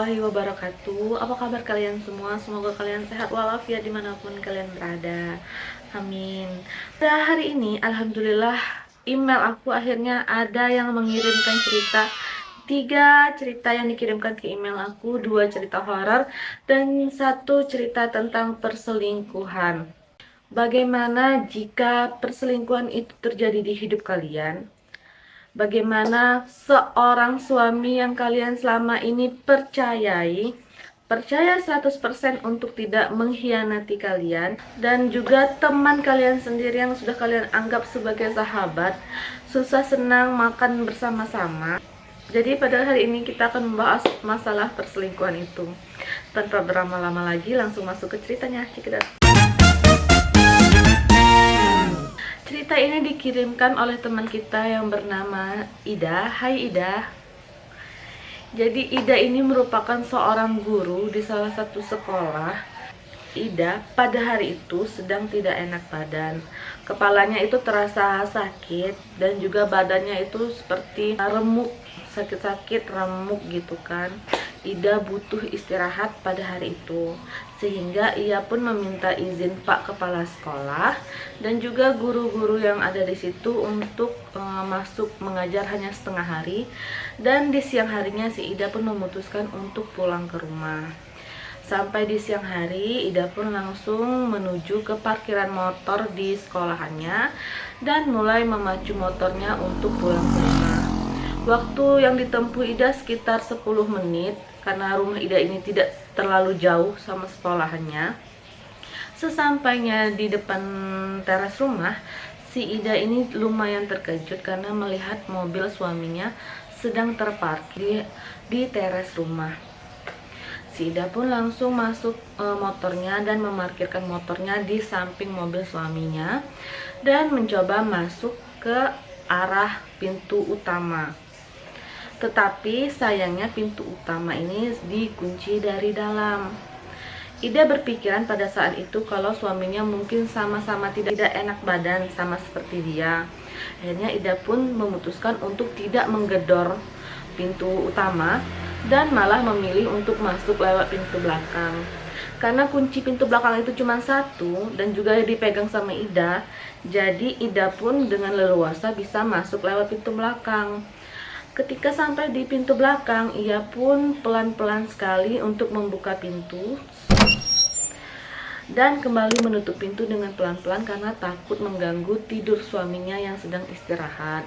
warahmatullahi wabarakatuh. Apa kabar kalian semua? Semoga kalian sehat walafiat dimanapun kalian berada. Amin. Pada hari ini, alhamdulillah, email aku akhirnya ada yang mengirimkan cerita. 3 cerita yang dikirimkan ke email aku, 2 cerita horor dan 1 cerita tentang perselingkuhan. Bagaimana jika perselingkuhan itu terjadi di hidup kalian? Bagaimana seorang suami yang kalian selama ini percaya 100% untuk tidak mengkhianati kalian, dan juga teman kalian sendiri yang sudah kalian anggap sebagai sahabat, susah senang makan bersama-sama. Jadi pada hari ini kita akan membahas masalah perselingkuhan itu. Tanpa berlama-lama lagi, langsung masuk ke ceritanya. Cerita ini dikirimkan oleh teman kita yang bernama Ida. Hai Ida. Jadi Ida ini merupakan seorang guru di salah satu sekolah. Ida pada hari itu sedang tidak enak badan. Kepalanya itu terasa sakit dan juga badannya itu seperti remuk, sakit-sakit remuk gitu kan. Ida butuh istirahat pada hari itu, sehingga ia pun meminta izin Pak Kepala Sekolah dan juga guru-guru yang ada di situ untuk masuk mengajar hanya setengah hari. Dan di siang harinya si Ida pun memutuskan untuk pulang ke rumah. Sampai di siang hari, Ida pun langsung menuju ke parkiran motor di sekolahannya dan mulai memacu motornya untuk pulang ke rumah. Waktu yang ditempuh Ida sekitar 10 menit karena rumah Ida ini tidak terlalu jauh sama sekolahannya. Sesampainya di depan teras rumah, si Ida ini lumayan terkejut karena melihat mobil suaminya sedang terparkir di teras rumah. Si Ida pun langsung masuk motornya dan memarkirkan motornya di samping mobil suaminya dan mencoba masuk ke arah pintu utama. Tetapi sayangnya pintu utama ini dikunci dari dalam. Ida berpikiran pada saat itu kalau suaminya mungkin sama-sama tidak enak badan sama seperti dia. Akhirnya Ida pun memutuskan untuk tidak menggedor pintu utama dan malah memilih untuk masuk lewat pintu belakang. Karena kunci pintu belakang itu cuma satu dan juga dipegang sama Ida, jadi Ida pun dengan leluasa bisa masuk lewat pintu belakang. Ketika sampai di pintu belakang, ia pun pelan-pelan sekali untuk membuka pintu dan kembali menutup pintu dengan pelan-pelan karena takut mengganggu tidur suaminya yang sedang istirahat.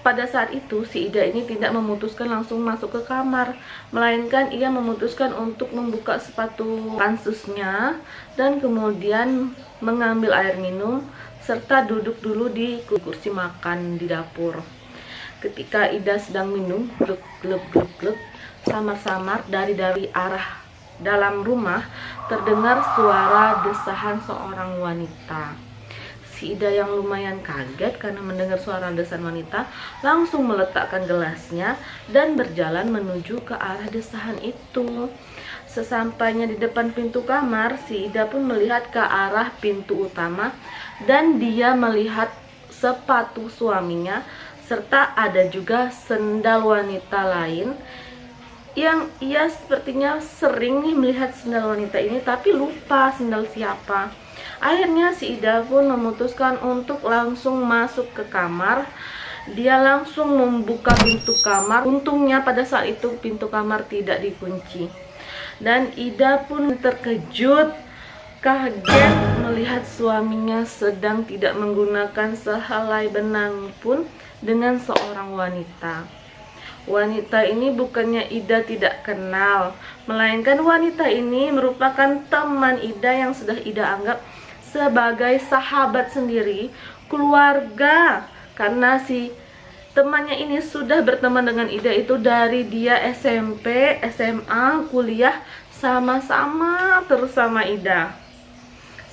Pada saat itu, si Ida ini tidak memutuskan langsung masuk ke kamar, melainkan ia memutuskan untuk membuka sepatu kansusnya dan kemudian mengambil air minum serta duduk dulu di kursi makan di dapur. Ketika Ida sedang minum, gluk, samar-samar dari arah dalam rumah terdengar suara desahan seorang wanita. Si Ida yang lumayan kaget karena mendengar suara desahan wanita, langsung meletakkan gelasnya dan berjalan menuju ke arah desahan itu. Sesampainya di depan pintu kamar, si Ida pun melihat ke arah pintu utama dan dia melihat sepatu suaminya serta ada juga sendal wanita lain yang ia sepertinya sering nih melihat sendal wanita ini tapi lupa sendal siapa. Akhirnya si Ida pun memutuskan untuk langsung masuk ke kamar. Dia langsung membuka pintu kamar. Untungnya pada saat itu pintu kamar tidak dikunci. Dan Ida pun terkejut, kaget melihat suaminya sedang tidak menggunakan sehelai benang pun dengan seorang wanita. Wanita ini bukannya Ida tidak kenal, melainkan wanita ini merupakan teman Ida yang sudah Ida anggap sebagai sahabat sendiri, keluarga. Karena si temannya ini sudah berteman dengan Ida itu dari dia SMP, SMA, kuliah, sama-sama terus sama Ida.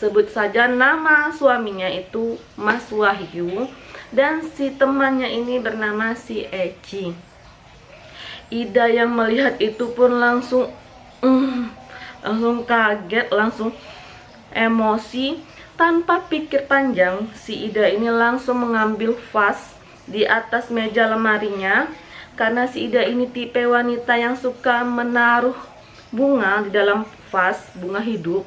Sebut saja nama suaminya itu Mas Wahyu dan si temannya ini bernama si Eci. Ida yang melihat itu pun langsung kaget, langsung emosi. Tanpa pikir panjang, si Ida ini langsung mengambil vas di atas meja lemarinya, karena si Ida ini tipe wanita yang suka menaruh bunga di dalam vas, bunga hidup.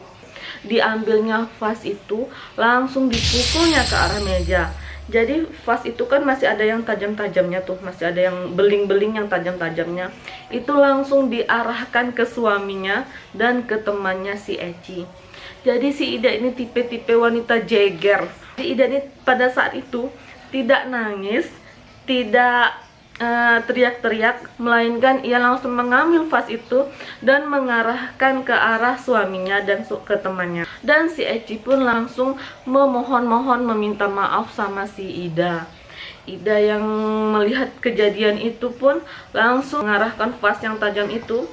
Diambilnya vas itu langsung dipukulnya ke arah meja. Jadi vas itu kan masih ada yang tajam-tajamnya tuh, masih ada yang beling-beling yang tajam-tajamnya. Itu langsung diarahkan ke suaminya dan ke temannya si Eci. Jadi si Ida ini tipe-tipe wanita jeger. Si Ida ini pada saat itu tidak nangis, tidak teriak-teriak, melainkan ia langsung mengambil vas itu dan mengarahkan ke arah suaminya dan ke temannya. Dan si Eci pun langsung memohon-mohon meminta maaf sama si Ida. Ida yang melihat kejadian itu pun langsung mengarahkan vas yang tajam itu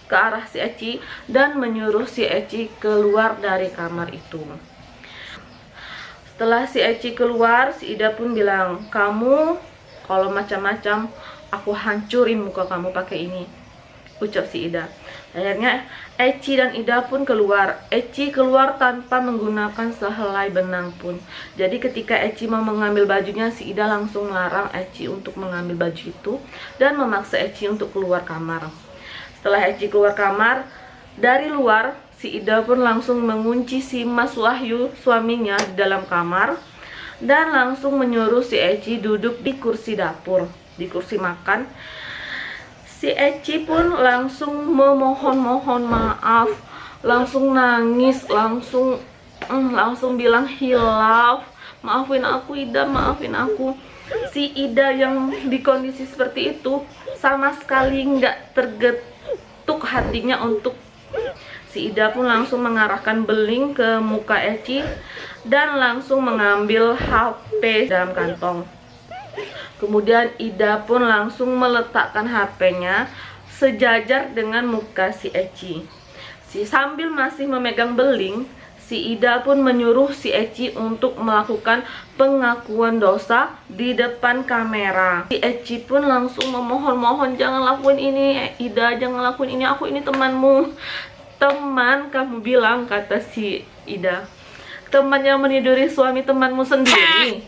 ke arah si Eci dan menyuruh si Eci keluar dari kamar itu. Setelah si Eci keluar, si Ida pun bilang, "Kamu kalau macam-macam, aku hancurin muka kamu pakai ini," ucap si Ida. Akhirnya Eci dan Ida pun keluar. Eci keluar tanpa menggunakan sehelai benang pun. Jadi ketika Eci mau mengambil bajunya, si Ida langsung melarang Eci untuk mengambil baju itu dan memaksa Eci untuk keluar kamar. Setelah Eci keluar kamar, dari luar si Ida pun langsung mengunci si Mas Wahyu, suaminya, di dalam kamar dan langsung menyuruh si Eci duduk di kursi dapur, di kursi makan. Si Eci pun langsung memohon-mohon maaf, langsung nangis, langsung bilang, "Hilaf, maafin aku Ida, maafin aku." Si Ida yang di kondisi seperti itu sama sekali nggak tergetuk hatinya untuk. Si Ida pun langsung mengarahkan beling ke muka Eci dan langsung mengambil HP dalam kantong. Kemudian Ida pun langsung meletakkan HP-nya sejajar dengan muka si Eci. Sambil masih memegang beling, si Ida pun menyuruh si Eci untuk melakukan pengakuan dosa di depan kamera. Si Eci pun langsung memohon-mohon, "Jangan lakuin ini Ida, jangan lakuin ini, aku ini temanmu." "Teman, kamu bilang," kata si Ida, "teman yang meniduri suami temanmu sendiri."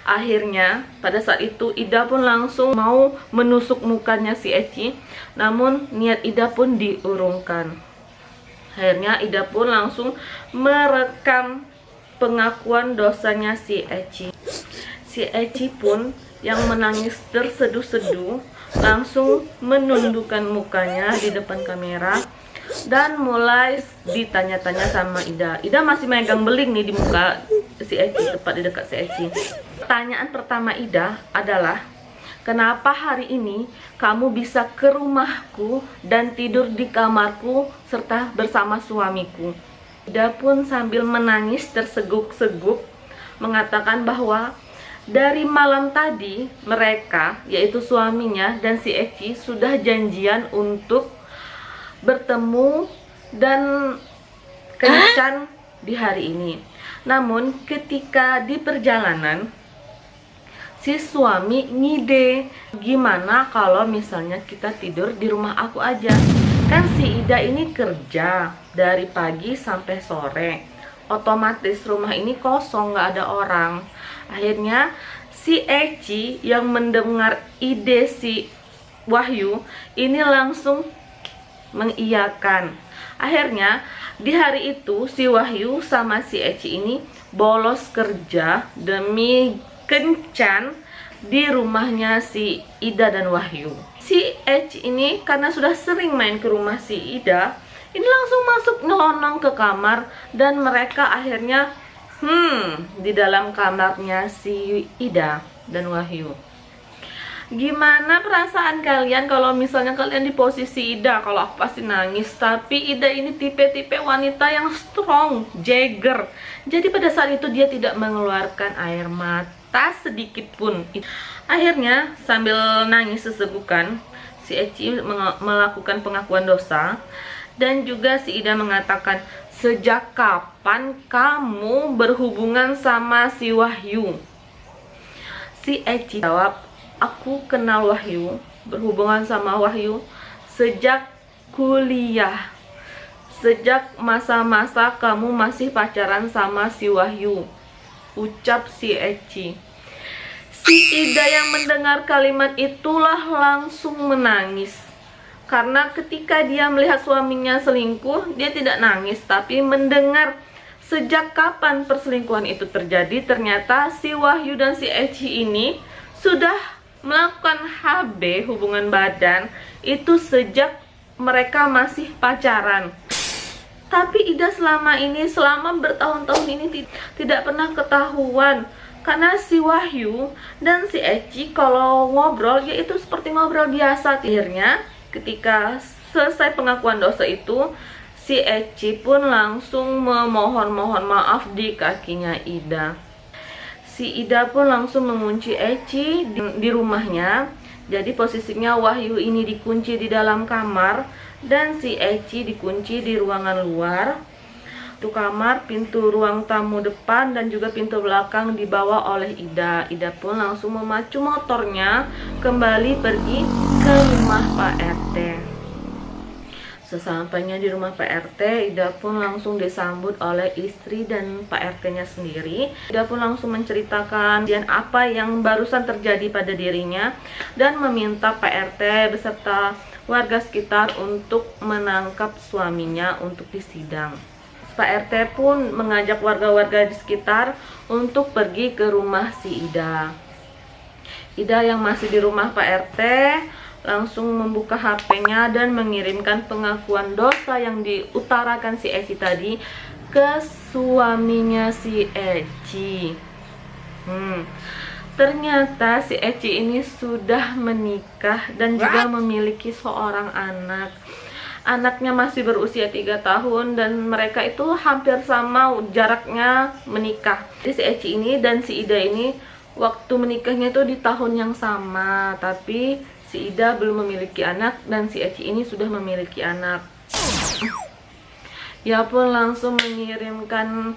Akhirnya pada saat itu Ida pun langsung mau menusuk mukanya si Eci, namun niat Ida pun diurungkan. Akhirnya Ida pun langsung merekam pengakuan dosanya si Eci. Si Eci pun yang menangis terseduh-seduh langsung menundukkan mukanya di depan kamera dan mulai ditanya-tanya sama Ida. Ida masih megang beling nih di muka si Eci, tepat di dekat si Eci. Pertanyaan pertama Ida adalah, "Kenapa hari ini kamu bisa ke rumahku dan tidur di kamarku serta bersama suamiku?" Ida pun sambil menangis terseguk-seguk mengatakan bahwa dari malam tadi mereka, yaitu suaminya dan si Eci, sudah janjian untuk bertemu dan kencan di hari ini. Namun ketika di perjalanan, si suami ngide, "Gimana kalau misalnya kita tidur di rumah aku aja? Kan si Ida ini kerja dari pagi sampai sore, otomatis rumah ini kosong, nggak ada orang." Akhirnya si Eci yang mendengar ide si Wahyu ini langsung mengiyakan. Akhirnya di hari itu si Wahyu sama si Eci ini bolos kerja demi kencan di rumahnya si Ida dan Wahyu. Si Eci ini karena sudah sering main ke rumah si Ida, ini langsung masuk nyelonong ke kamar dan mereka akhirnya di dalam kamarnya si Ida dan Wahyu. Gimana perasaan kalian kalau misalnya kalian di posisi Ida? Kalau aku pasti nangis. Tapi Ida ini tipe-tipe wanita yang strong, jeger. Jadi pada saat itu dia tidak mengeluarkan air mata sedikit pun. Akhirnya sambil nangis sesegukan, si Eci melakukan pengakuan dosa. Dan juga si Ida mengatakan, "Sejak kapan kamu berhubungan sama si Wahyu?" Si Eci jawab, "Aku kenal Wahyu, berhubungan sama Wahyu sejak kuliah. Sejak masa-masa kamu masih pacaran sama si Wahyu," ucap si Eci. Si Ida yang mendengar kalimat itulah langsung menangis. Karena ketika dia melihat suaminya selingkuh, dia tidak nangis, tapi mendengar sejak kapan perselingkuhan itu terjadi. Ternyata si Wahyu dan si Eci ini sudah melakukan HB, hubungan badan, itu sejak mereka masih pacaran. Tapi Ida selama bertahun-tahun ini tidak pernah ketahuan. Karena si Wahyu dan si Eci kalau ngobrol, yaitu seperti ngobrol biasa. Akhirnya ketika selesai pengakuan dosa itu, si Eci pun langsung memohon maaf di kakinya Ida. Si Ida pun langsung mengunci Eci di rumahnya. Jadi posisinya Wahyu ini dikunci di dalam kamar dan si Eci dikunci di ruangan luar. Itu kamar, pintu ruang tamu depan dan juga pintu belakang dibawa oleh Ida. Ida pun langsung memacu motornya kembali pergi ke rumah Pak RT. Sesampainya di rumah Pak RT, Ida pun langsung disambut oleh istri dan Pak RT-nya sendiri. Ida pun langsung menceritakan dan apa yang barusan terjadi pada dirinya dan meminta Pak RT beserta warga sekitar untuk menangkap suaminya untuk disidang. Pak RT pun mengajak warga-warga di sekitar untuk pergi ke rumah si Ida. Ida yang masih di rumah Pak RT langsung membuka HP-nya dan mengirimkan pengakuan dosa yang diutarakan si Eci tadi ke suaminya si Eci. Ternyata si Eci ini sudah menikah dan juga memiliki seorang anak. Anaknya masih berusia 3 tahun dan mereka itu hampir sama jaraknya menikah. Jadi si Eci ini dan si Ida ini waktu menikahnya itu di tahun yang sama, tapi si Ida belum memiliki anak dan si Eci ini sudah memiliki anak. Ia pun langsung mengirimkan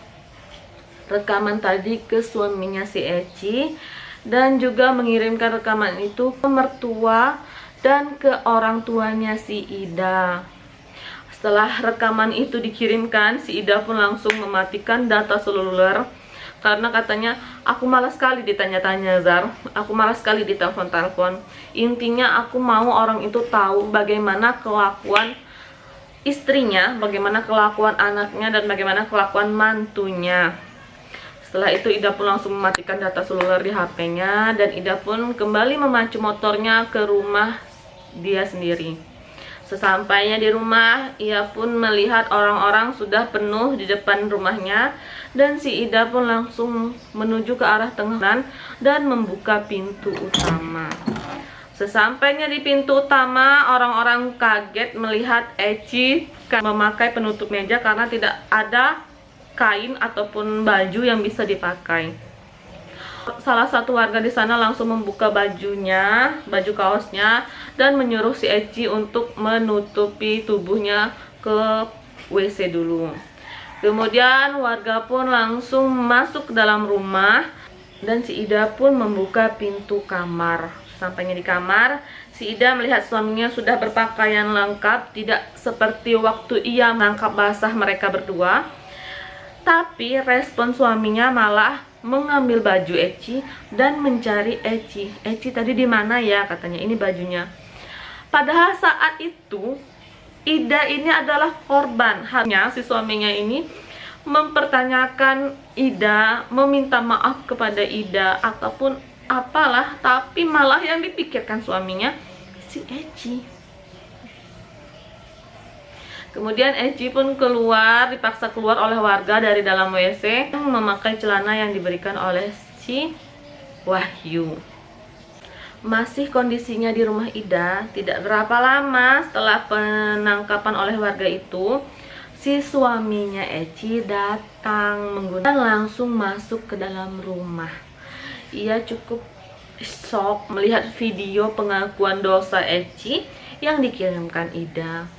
rekaman tadi ke suaminya si Eci dan juga mengirimkan rekaman itu ke mertua dan ke orang tuanya si Ida. Setelah rekaman itu dikirimkan, si Ida pun langsung mematikan data seluler karena katanya, aku malas sekali ditanya-tanya Zar, aku malas sekali ditelepon-telepon. Intinya aku mau orang itu tahu bagaimana kelakuan istrinya, bagaimana kelakuan anaknya, dan bagaimana kelakuan mantunya. Setelah itu Ida pun langsung mematikan data seluler di HP-nya dan Ida pun kembali memacu motornya ke rumah dia sendiri. Sesampainya di rumah, ia pun melihat orang-orang sudah penuh di depan rumahnya dan si Ida pun langsung menuju ke arah tengah dan membuka pintu utama. Sesampainya di pintu utama, orang-orang kaget melihat Eci memakai penutup meja karena tidak ada kain ataupun baju yang bisa dipakai. Salah satu warga di sana langsung membuka bajunya, baju kaosnya, dan menyuruh si Eci untuk menutupi tubuhnya ke WC dulu. Kemudian warga pun langsung masuk ke dalam rumah dan si Ida pun membuka pintu kamar. Sampainya di kamar, si Ida melihat suaminya sudah berpakaian lengkap, tidak seperti waktu ia menangkap basah mereka berdua. Tapi respon suaminya malah mengambil baju Eci dan mencari Eci. Eci tadi di mana ya, katanya, ini bajunya. Padahal saat itu Ida ini adalah korban. Hanya si suaminya ini mempertanyakan Ida, meminta maaf kepada Ida ataupun apalah, tapi malah yang dipikirkan suaminya si Eci. Kemudian Eci pun dipaksa keluar oleh warga dari dalam WC memakai celana yang diberikan oleh si Wahyu. Masih kondisinya di rumah Ida, tidak berapa lama setelah penangkapan oleh warga itu, si suaminya Eci datang menggunakan langsung masuk ke dalam rumah. Ia cukup shock melihat video pengakuan dosa Eci yang dikirimkan Ida.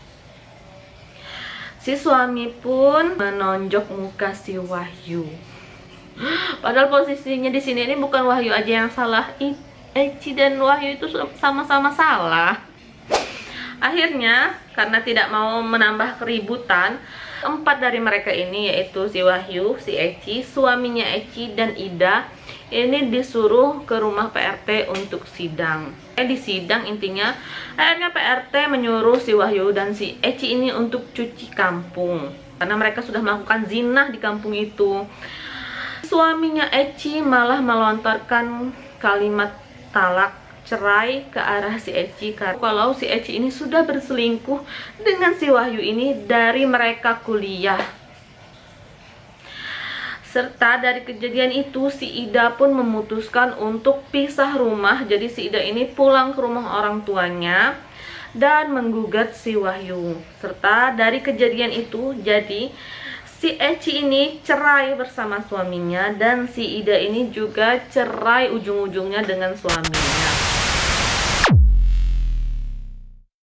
Si suami pun menonjok muka si Wahyu. Padahal posisinya di sini ini bukan Wahyu aja yang salah, Eci dan Wahyu itu sama-sama salah. Akhirnya karena tidak mau menambah keributan, 4 dari mereka ini, yaitu si Wahyu, si Eci, suaminya Eci, dan Ida, ini disuruh ke rumah PRT untuk sidang. Di sidang intinya akhirnya PRT menyuruh si Wahyu dan si Eci ini untuk cuci kampung karena mereka sudah melakukan zina di kampung itu. Suaminya Eci malah melontarkan kalimat talak cerai ke arah si Eci kalau si Eci ini sudah berselingkuh dengan si Wahyu ini dari mereka kuliah. Serta dari kejadian itu si Ida pun memutuskan untuk pisah rumah. Jadi si Ida ini pulang ke rumah orang tuanya dan menggugat si Wahyu. Serta dari kejadian itu jadi si Eci ini cerai bersama suaminya dan si Ida ini juga cerai ujung-ujungnya dengan suaminya.